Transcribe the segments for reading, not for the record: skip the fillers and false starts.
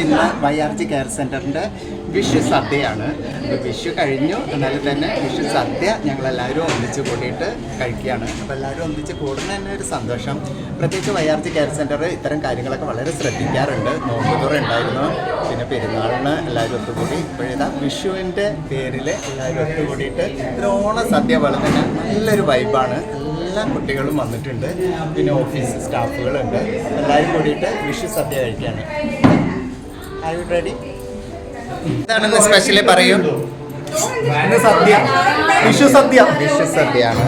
ഇന്ന് YRG care സെൻറ്ററിൻ്റെ വിഷു സദ്യയാണ്. വിഷു കഴിഞ്ഞു, എന്നാലും തന്നെ വിഷു സദ്യ ഞങ്ങളെല്ലാവരും ഒന്നിച്ച് കൂടിയിട്ട് കഴിക്കുകയാണ്. അപ്പോൾ എല്ലാവരും ഒന്നിച്ച് കൂടുന്ന തന്നെ ഒരു സന്തോഷം. പ്രത്യേകിച്ച് YRG കെയർ സെൻറ്റർ ഇത്തരം കാര്യങ്ങളൊക്കെ വളരെ ശ്രദ്ധിക്കാറുണ്ട്. നോമ്പുതുറ ഉണ്ടായിരുന്നു, പിന്നെ പെരുന്നാളിന് എല്ലാവരും ഒത്തുകൂടി. ഇപ്പോഴിതാ വിഷുവിൻ്റെ പേരിൽ എല്ലാവരും ഒത്തുകൂടിയിട്ട് ഒരു ഓണ സദ്യ പോലെ തന്നെ നല്ലൊരു വൈബാണ്. എല്ലാ കുട്ടികളും വന്നിട്ടുണ്ട്, പിന്നെ ഓഫീസ് സ്റ്റാഫുകളുണ്ട്. എല്ലാവരും കൂടിയിട്ട് വിഷു സദ്യ കഴിക്കുകയാണ്. Are you ready? എന്താണെന്ന് സ്പെഷ്യലി പറയൂ. സദ്യ, വിഷു സദ്യ. വിഷു സദ്യയാണ്.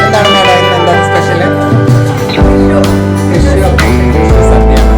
എന്താണ് മേഡം, എന്താണ് സ്പെഷ്യല്? വിഷു സദ്യയാണ്.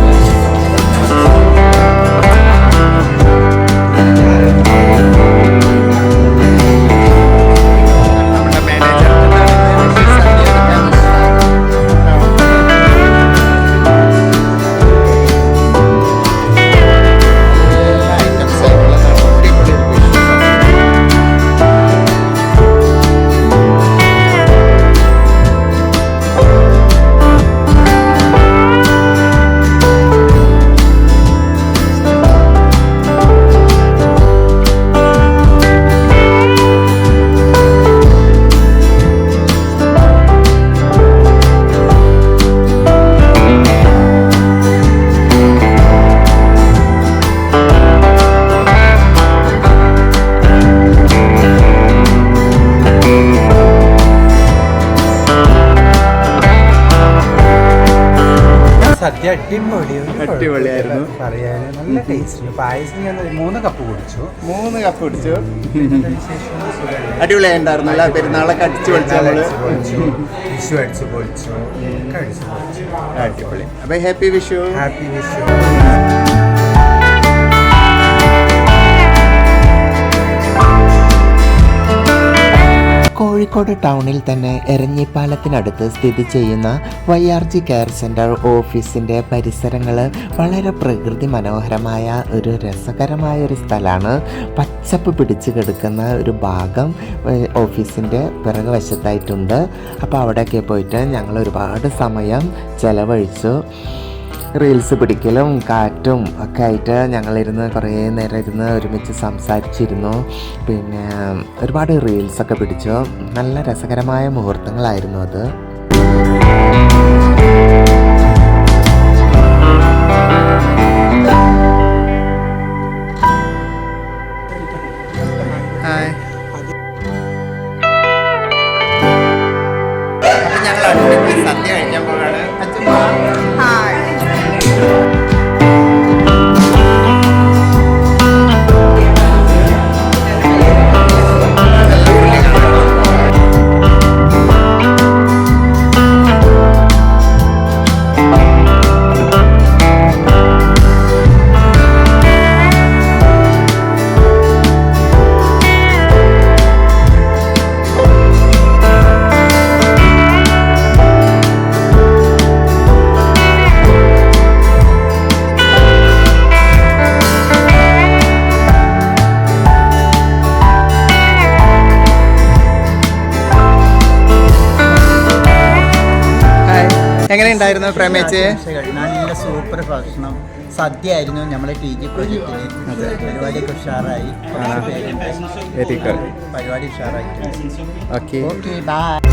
സദ്യ അടിപൊളിയായിരുന്നു. പറയാൻ നല്ല ടേസ്റ്റ്. പായസം ഞാൻ 3 കപ്പ് കുടിച്ചു. 3 കപ്പ് കുടിച്ചു. അടിപൊളിയായിട്ടുണ്ടായിരുന്നു. അല്ല, പെരുന്നാളൊക്കെ അടിച്ചു പൊളിച്ചു. വിഷു അടിച്ചു പൊളിച്ചു. അടിപൊളി. അപ്പൊ ഹാപ്പി വിഷു. ഹാപ്പി വിഷു. കോഴിക്കോട് ടൗണിൽ തന്നെ എരഞ്ഞിപ്പാലത്തിനടുത്ത് സ്ഥിതി ചെയ്യുന്ന YRG കെയർ സെൻറ്റർ ഓഫീസിൻ്റെ പരിസരങ്ങൾ വളരെ പ്രകൃതി മനോഹരമായ ഒരു രസകരമായ ഒരു സ്ഥലമാണ്. പച്ചപ്പ് പിടിച്ച് കിടക്കുന്ന ഒരു ഭാഗം ഓഫീസിൻ്റെ പിറകുവശത്തായിട്ടുണ്ട്. അപ്പോൾ അവിടെയൊക്കെ പോയിട്ട് ഞങ്ങൾ ഒരുപാട് സമയം ചിലവഴിച്ചു. റീൽസ് പിടിക്കലും കാറ്റും ഒക്കെ ആയിട്ട് ഞങ്ങളിരുന്ന് കുറേ നേരം ഇരുന്ന് ഒരുമിച്ച് സംസാരിച്ചിരുന്നു. പിന്നെ ഒരുപാട് റീൽസൊക്കെ പിടിച്ചു. നല്ല രസകരമായ മുഹൂർത്തങ്ങളായിരുന്നു അത്. ഹായ്. അപ്പം ഞങ്ങൾ അടുത്ത് സദ്യ കഴിക്കാൻ പോവുകയാണ്. അച്ഛമ്മ ഹായ്. എങ്ങനെയുണ്ടായിരുന്നു പ്രേമേച്ച്? നല്ല സൂപ്പർ ഭക്ഷണം സദ്യ ആയിരുന്നു. നമ്മളെ TG പ്രോജക്റ്റിന് പരിപാടിയൊക്കെ ഉഷാറായി. Very good. പരിപാടി ഉഷാറായി. ഓക്കെ. ബൈ.